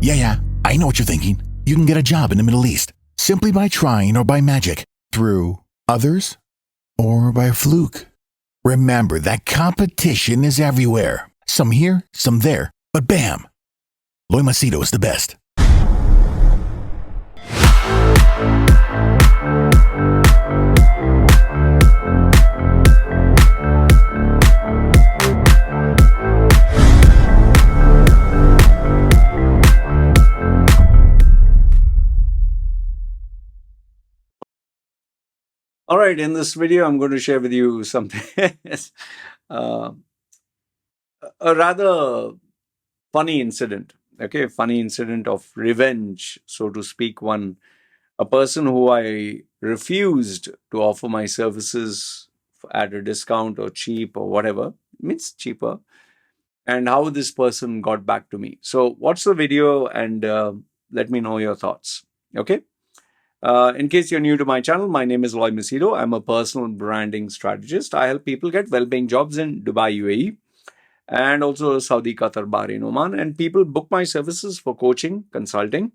Yeah, I know what you're thinking. You can get a job in the Middle East simply by trying or by magic, through others or by fluke. Remember that competition is everywhere. Some here, some there, but bam! Loy Machedo is the best. All right, in this video, I'm going to share with you something, uh, a rather funny incident. Okay, funny incident of revenge, so to speak. A person who I refused to offer my services at a discount or cheap or whatever, means cheaper, and how this person got back to me. So, watch the video and let me know your thoughts. Okay. In case you're new to my channel, my name is Loy Machedo. I'm a personal branding strategist. I help people get well-paying jobs in Dubai, UAE, and also Saudi, Qatar, Bahrain, Oman. And people book my services for coaching, consulting,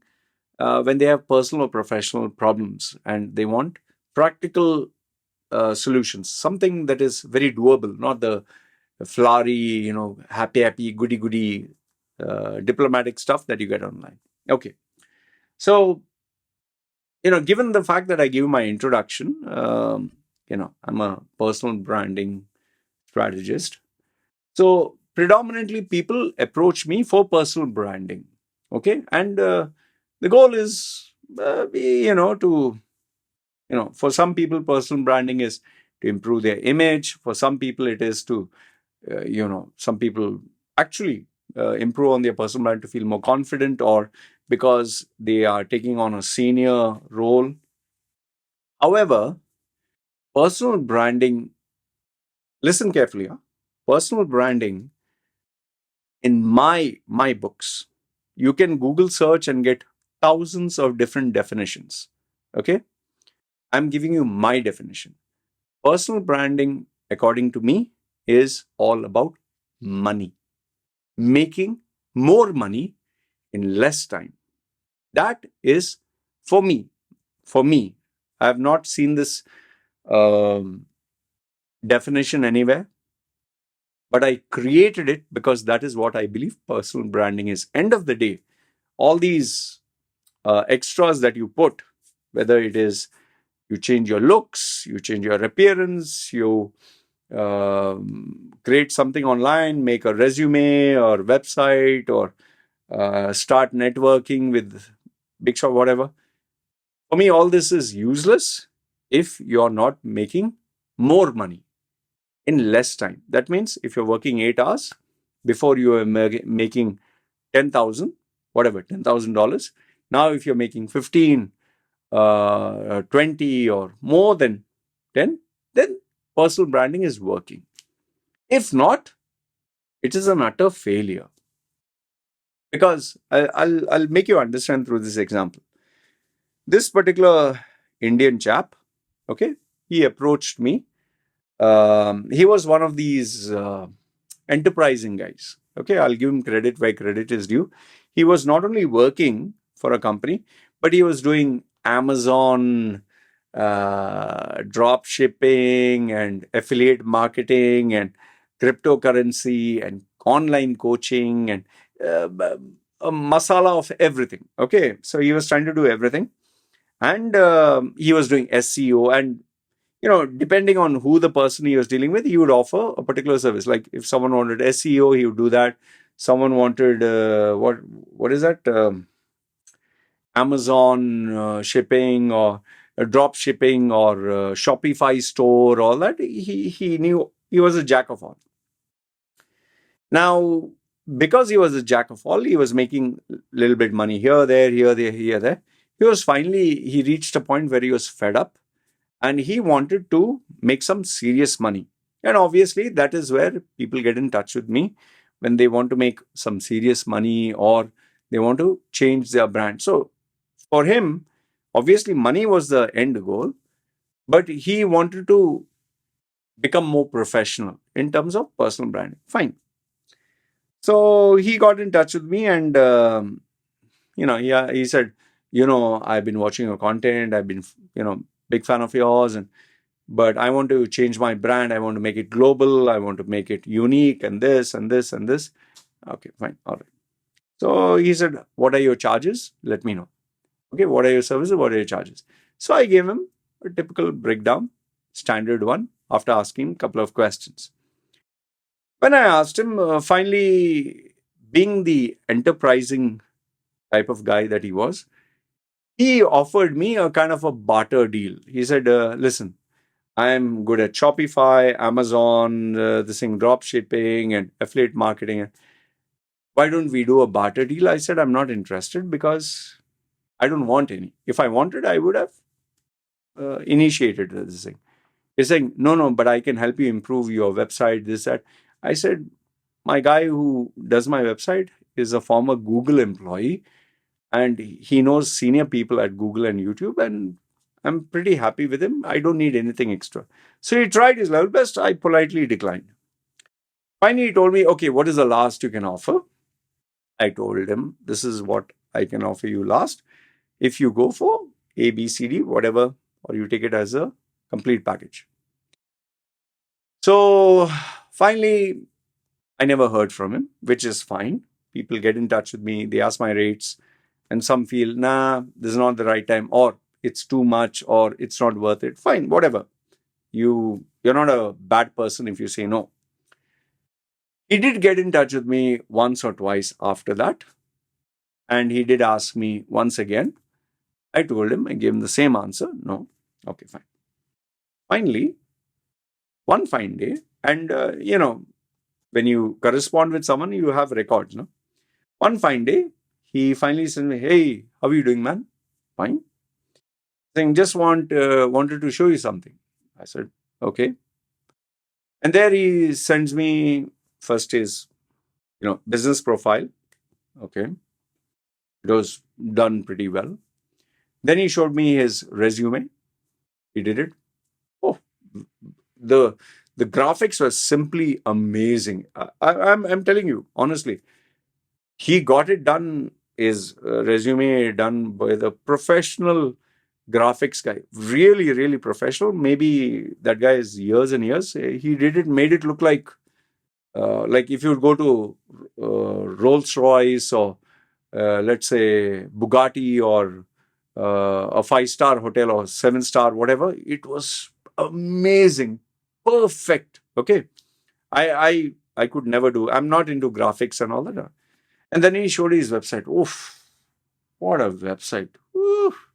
when they have personal or professional problems and they want practical solutions, something that is very doable, not the flowery, happy, goody, diplomatic stuff that you get online. Okay. So, given the fact that I give my introduction, I'm a personal branding strategist. So predominantly people approach me for personal branding. Okay. And the goal is, for some people, personal branding is to improve their image. For some people, it is to, some people actually improve on their personal brand to feel more confident, or because they are taking on a senior role. However, personal branding, listen carefully, personal branding in my books, you can Google search and get thousands of different definitions. Okay? I'm giving you my definition. Personal branding, according to me, is all about money. Making more money in less time. That is for me. For me, I have not seen this definition anywhere, but I created it because that is what I believe personal branding is. End of the day, all these extras that you put, whether it is you change your looks, you change your appearance, you create something online, make a resume or website, or start networking with big shot, whatever. For me, all this is useless if you're not making more money in less time. That means if you're working 8 hours, before you are making 10,000, whatever, $10,000. Now, if you're making 15, 20 or more than 10, then personal branding is working. If not, it is an utter failure. Because I'll make you understand through this example. This particular Indian chap, okay, he approached me. He was one of these enterprising guys. Okay, I'll give him credit where credit is due. He was not only working for a company, but he was doing Amazon drop shipping and affiliate marketing and cryptocurrency and online coaching and a masala of everything. Okay, so he was trying to do everything, and he was doing SEO, and depending on who the person he was dealing with, he would offer a particular service. Like if someone wanted SEO, he would do that. Someone wanted what is that? Amazon shipping or drop shipping or Shopify store, all that. He knew. He was a jack of all. Now, because he was a jack of all, he was making a little bit money here, there, here, there, here, there. He reached a point where he was fed up and he wanted to make some serious money. And obviously, that is where people get in touch with me when they want to make some serious money or they want to change their brand. So, for him, obviously, money was the end goal, but he wanted to become more professional in terms of personal branding. Fine. So he got in touch with me, and he said, I've been watching your content. I've been, big fan of yours, but I want to change my brand. I want to make it global. I want to make it unique, and this and this and this. Okay, fine, all right. So he said, what are your charges? Let me know. Okay, what are your services? What are your charges? So I gave him a typical breakdown, standard one, after asking a couple of questions. When I asked him, finally, being the enterprising type of guy that he was, he offered me a kind of a barter deal. He said, listen, I'm good at Shopify, Amazon, this thing, drop shipping and affiliate marketing. Why don't we do a barter deal? I said, I'm not interested because I don't want any. If I wanted, I would have initiated this thing. He's saying, no, but I can help you improve your website, this, that. I said, my guy who does my website is a former Google employee, and he knows senior people at Google and YouTube, and I'm pretty happy with him. I don't need anything extra. So he tried his level best. I politely declined. Finally, he told me, okay, what is the last you can offer? I told him, this is what I can offer you last. If you go for A, B, C, D, whatever, or you take it as a complete package. So finally, I never heard from him, which is fine. People get in touch with me, they ask my rates, and some feel, nah, this is not the right time, or it's too much, or it's not worth it. Fine, whatever. You're not a bad person if you say no. He did get in touch with me once or twice after that, and he did ask me once again. I told him, I gave him the same answer. No. Okay, fine. Finally, one fine day, and when you correspond with someone, you have records, no? One fine day, he finally said me, hey, how are you doing, man? Fine. Saying, just wanted to show you something. I said, okay. And there he sends me first his, business profile. Okay. It was done pretty well. Then he showed me his resume. He did it. Oh, the graphics were simply amazing. I'm telling you, honestly, he got it done, his resume done by the professional graphics guy. Really, really professional. Maybe that guy is years and years. He did it, made it look like if you would go to Rolls Royce or let's say Bugatti or a 5-star hotel or 7-star, whatever. It was amazing, perfect. Okay, I could never do. I'm not into graphics and all that. And then he showed his website. Oof, what a website! Oof.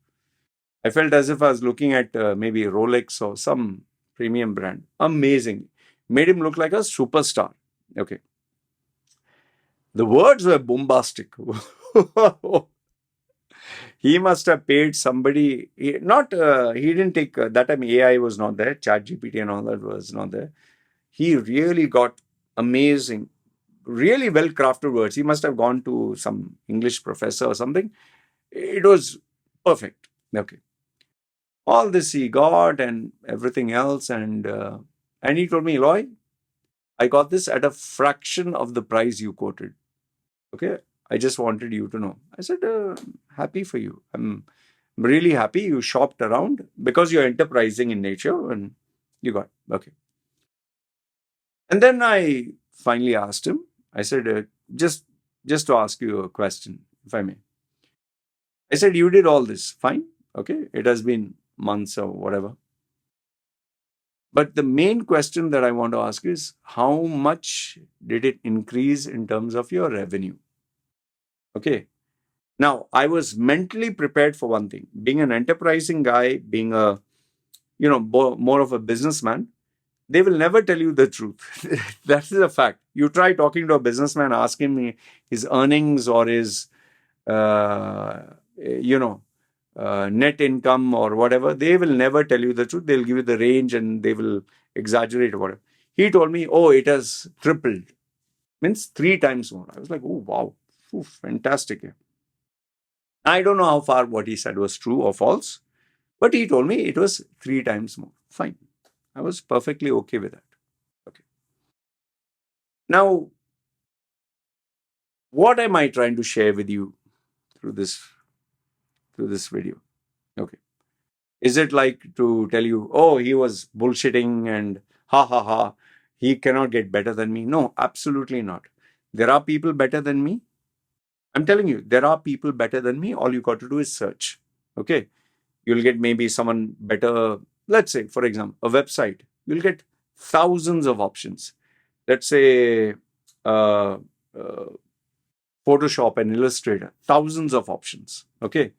I felt as if I was looking at maybe Rolex or some premium brand. Amazing. Made him look like a superstar. Okay. The words were bombastic. He must have paid somebody. He didn't take that time. AI was not there. Chat GPT and all that was not there. He really got amazing, really well crafted words. He must have gone to some English professor or something. It was perfect. Okay. All this he got and everything else, and he told me, Loy, I got this at a fraction of the price you quoted. Okay, I just wanted you to know. I said, happy for you. I'm really happy you shopped around because you're enterprising in nature and you got, okay. And then I finally asked him, I said, just to ask you a question, if I may. I said, you did all this, fine, okay, it has been months or whatever. But the main question that I want to ask is, how much did it increase in terms of your revenue? Okay. Now, I was mentally prepared for one thing. Being an enterprising guy, being a, more of a businessman, they will never tell you the truth. That is a fact. You try talking to a businessman, asking me his earnings or his, net income or whatever. They will never tell you the truth. They'll give you the range and they will exaggerate or whatever. He told me, oh, it has tripled. Means 3 times more. I was like, oh, wow. Ooh, fantastic. I don't know how far what he said was true or false, but he told me it was 3 times more. Fine. I was perfectly okay with that. Okay. Now, what am I trying to share with you through this video. Okay. Is it like to tell you, oh, he was bullshitting and ha ha ha, he cannot get better than me? No, absolutely not. There are people better than me. I'm telling you, there are people better than me. All you got to do is search. Okay. You'll get maybe someone better. Let's say, for example, a website. You'll get thousands of options. Let's say uh, uh, Photoshop and Illustrator, thousands of options. Okay.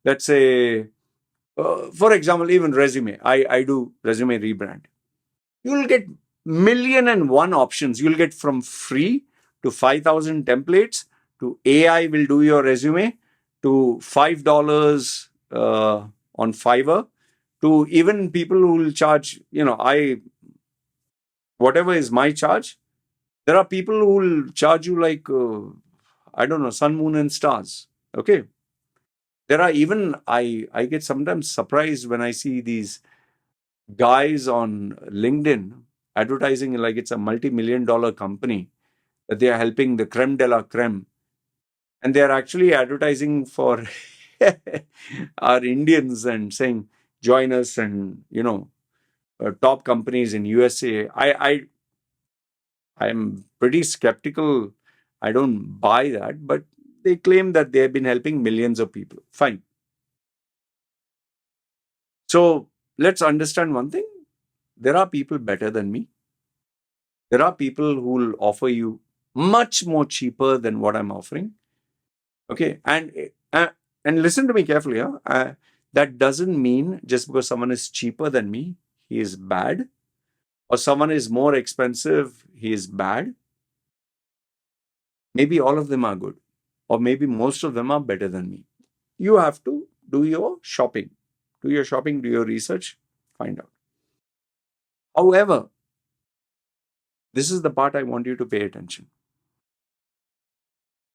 Let's say, for example, even resume. I do resume rebrand. You'll get million and one options. You'll get from free to 5,000 templates to AI will do your resume to $5 on Fiverr to even people who will charge, whatever is my charge. There are people who will charge you like, I don't know, sun, moon, and stars. Okay. There are even, I get sometimes surprised when I see these guys on LinkedIn advertising like it's a multi-million-dollar company, that they are helping the creme de la creme. And they are actually advertising for our Indians and saying, join us and, top companies in USA. I'm pretty skeptical. I don't buy that, but they claim that they have been helping millions of people. Fine. So let's understand one thing. There are people better than me. There are people who will offer you much more cheaper than what I'm offering. Okay. And listen to me carefully. That doesn't mean just because someone is cheaper than me, he is bad, or someone is more expensive, he is bad. Maybe all of them are good, or maybe most of them are better than me. You have to do your shopping. Do your shopping, do your research, find out. However, this is the part I want you to pay attention.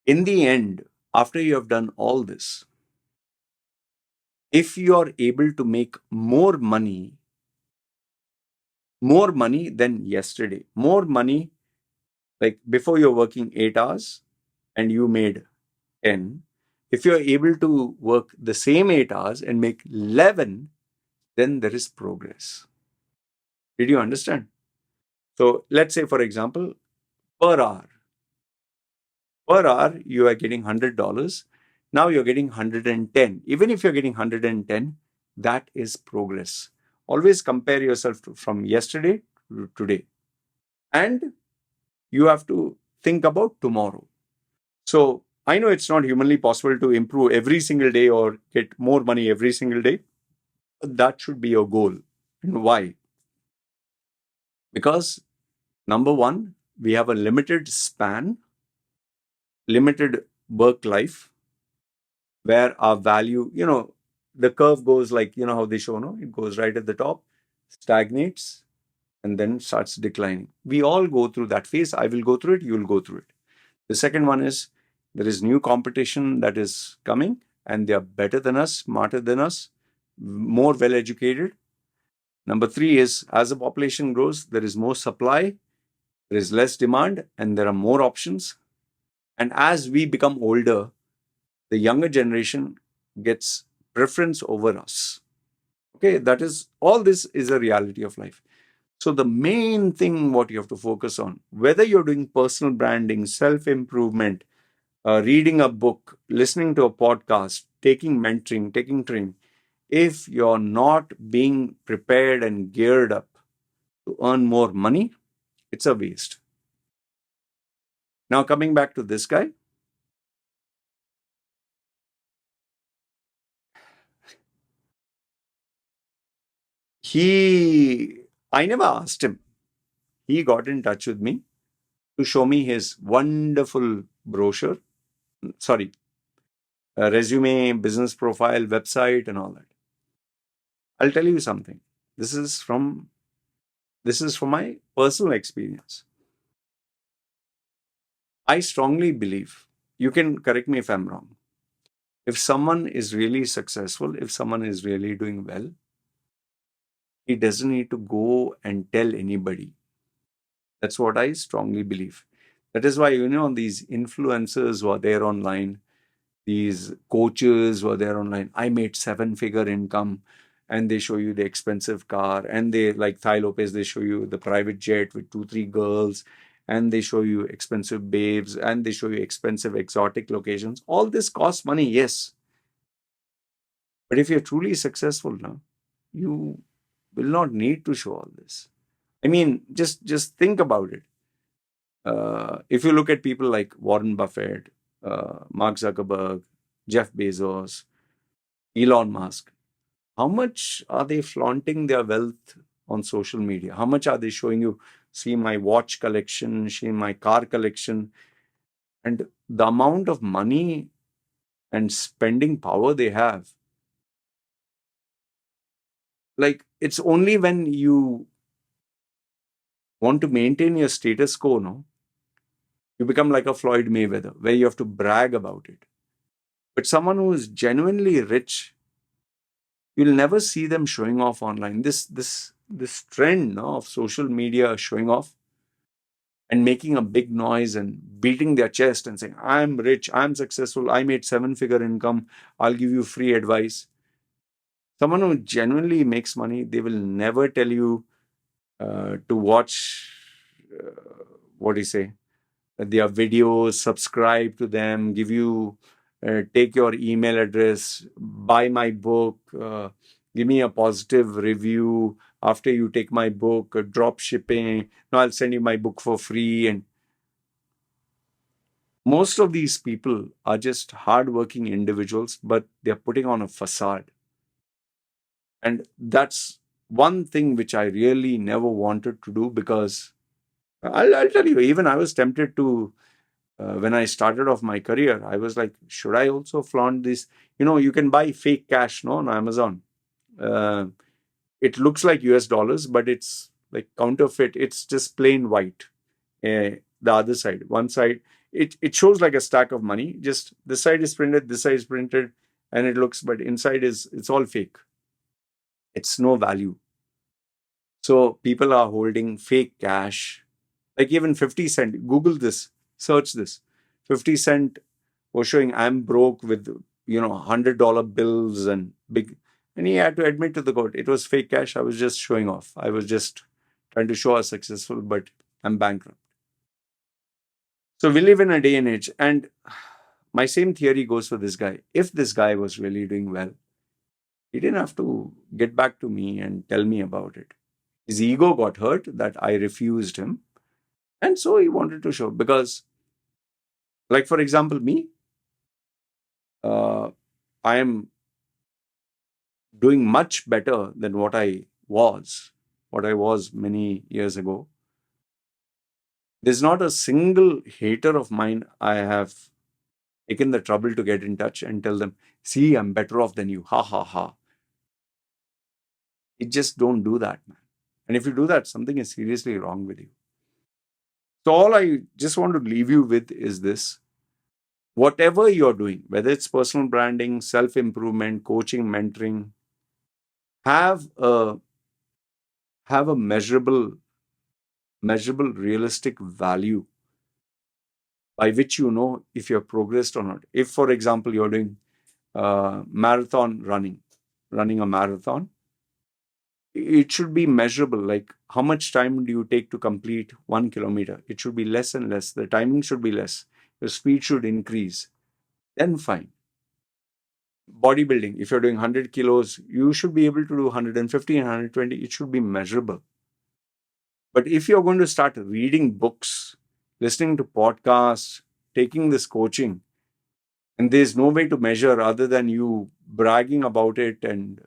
In the end, after you have done all this, if you are able to make more money than yesterday, more money, like before you're working 8 hours and you made 10, if you're able to work the same 8 hours and make 11, then there is progress. Did you understand? So let's say, for example, per hour you are getting $100. Now you're getting 110. Even if you're getting 110, that is progress. Always compare yourself from yesterday to today. And you have to think about tomorrow. So I know it's not humanly possible to improve every single day or get more money every single day. But that should be your goal. And why? Because number one, we have a limited span, limited work life, where our value, the curve goes like, how they show, no? It goes right at the top, stagnates, and then starts declining. We all go through that phase. I will go through it. You will go through it. The second one is there is new competition that is coming, and they are better than us, smarter than us, more well educated. Number three is as the population grows, there is more supply, there is less demand, and there are more options. And as we become older, the younger generation gets preference over us. Okay, that is, all this is a reality of life. So the main thing what you have to focus on, whether you're doing personal branding, self-improvement, reading a book, listening to a podcast, taking mentoring, taking training, if you're not being prepared and geared up to earn more money, it's a waste. Now coming back to this guy, I never asked him. He got in touch with me to show me his wonderful brochure, resume, business profile, website, and all that. I'll tell you something. This is from my personal experience. I strongly believe, you can correct me if I'm wrong, if someone is really successful, if someone is really doing well, he doesn't need to go and tell anybody. That's what I strongly believe. That is why, these influencers who are there online, these coaches were there online. I made 7-figure income, and they show you the expensive car, and they, like Thai Lopez, they show you the private jet with 2-3 girls, and they show you expensive babes, and they show you expensive exotic locations. All this costs money, yes. But if you're truly successful now, you will not need to show all this. I mean, just think about it. If you look at people like Warren Buffett, Mark Zuckerberg, Jeff Bezos, Elon Musk, how much are they flaunting their wealth on social media? How much are they showing you, see my watch collection, see my car collection? And the amount of money and spending power they have. Like, it's only when you want to maintain your status quo, no? You become like a Floyd Mayweather, where you have to brag about it. But someone who is genuinely rich, you'll never see them showing off online. This trend, no, of social media showing off and making a big noise and beating their chest and saying, I'm rich, I'm successful, I made 7-figure income, I'll give you free advice. Someone who genuinely makes money, they will never tell you to watch, what do you say, their videos, subscribe to them, give you, take your email address, buy my book, give me a positive review after you take my book, drop shipping. No, I'll send you my book for free. And most of these people are just hardworking individuals, but they're putting on a facade. And that's one thing which I really never wanted to do, because I'll tell you, even I was tempted to, when I started off my career, I was like, should I also flaunt this? You can buy fake cash, no, on Amazon. It looks like US dollars, but it's like counterfeit. It's just plain white. The other side, one side, it shows like a stack of money. Just this side is printed, this side is printed, and it looks, but inside it's all fake. It's no value. So people are holding fake cash, like even 50 cent. Google this, search this. 50 cent was showing, I'm broke with, $100 bills and big. And he had to admit to the court, it was fake cash. I was just showing off. I was just trying to show I was successful, but I'm bankrupt. So we live in a day and age. And my same theory goes for this guy. If this guy was really doing well, he didn't have to get back to me and tell me about it. His ego got hurt that I refused him. And so he wanted to show, because, like, for example, me, I am doing much better than what I was many years ago. There's not a single hater of mine I have taken the trouble to get in touch and tell them, see, I'm better off than you. Ha, ha, ha. You just don't do that, man. And if you do that, something is seriously wrong with you. So all I just want to leave you with is this. Whatever you're doing, whether it's personal branding, self-improvement, coaching, mentoring, have a measurable, realistic value by which you know if you're progressed or not. If, for example, you're doing marathon running a marathon, it should be measurable. Like, how much time do you take to complete 1 kilometer? It should be less and less. The timing should be less. Your speed should increase. Then fine. Bodybuilding, if you're doing 100 kilos, you should be able to do 150 and 120. It should be measurable. But if you're going to start reading books, listening to podcasts, taking this coaching, and there's no way to measure other than you bragging about it and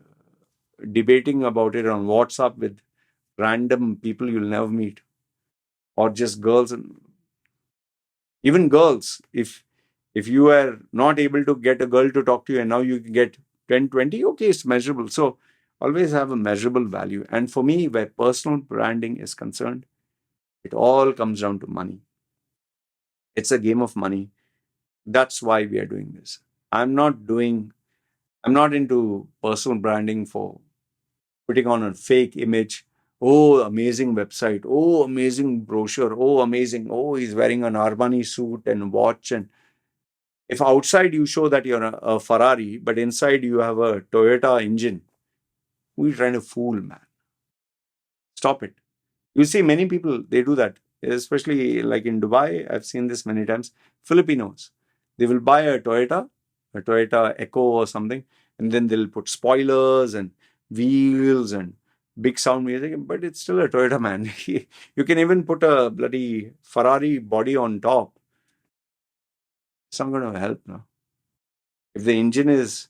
debating about it on WhatsApp with random people you'll never meet, or just girls, and even girls, if you are not able to get a girl to talk to you and now you can get 10, 20, okay, it's measurable. So always have a measurable value. And for me, where personal branding is concerned, it all comes down to money. It's a game of money. That's why we are doing this. I'm not into personal branding for putting on a fake image. Oh, amazing website. Oh, amazing brochure. Oh, amazing. Oh, he's wearing an Armani suit and watch. And If outside you show that you're a Ferrari, but inside you have a Toyota engine, who are you trying to fool, man? Stop it. You see, many people, they do that, especially like in Dubai. I've seen this many times. Filipinos, they will buy a Toyota Echo or something, and then they'll put spoilers and wheels and big sound music, but it's still a Toyota, man. You can even put a bloody Ferrari body on top. It's not going to help now. If the engine is,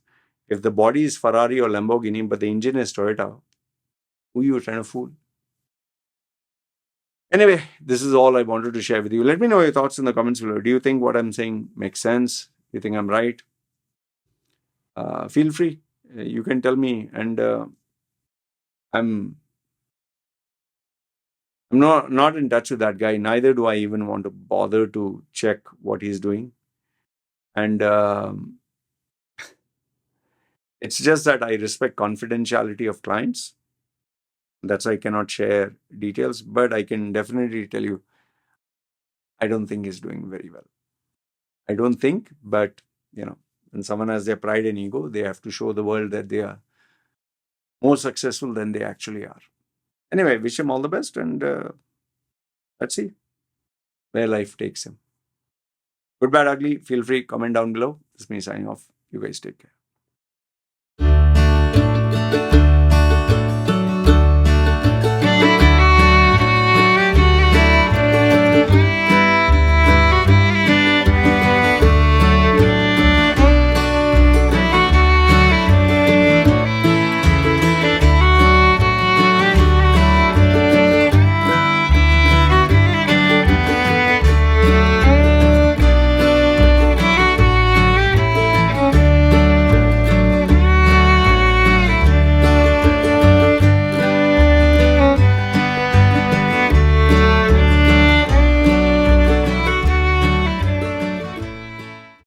if the body is Ferrari or Lamborghini, but the engine is Toyota, who are you trying to fool? Anyway, this is all I wanted to share with you. Let me know your thoughts in the comments below. Do you think what I'm saying makes sense? Do you think I'm right? Feel free. You can tell me. And I'm not in touch with that guy. Neither do I even want to bother to check what he's doing. And it's just that I respect confidentiality of clients. That's why I cannot share details. But I can definitely tell you, I don't think he's doing very well. I don't think, but when someone has their pride and ego, they have to show the world that they are more successful than they actually are. Anyway, wish him all the best, and let's see where life takes him. Good, bad, ugly, feel free, comment down below. This is me signing off. You guys take care.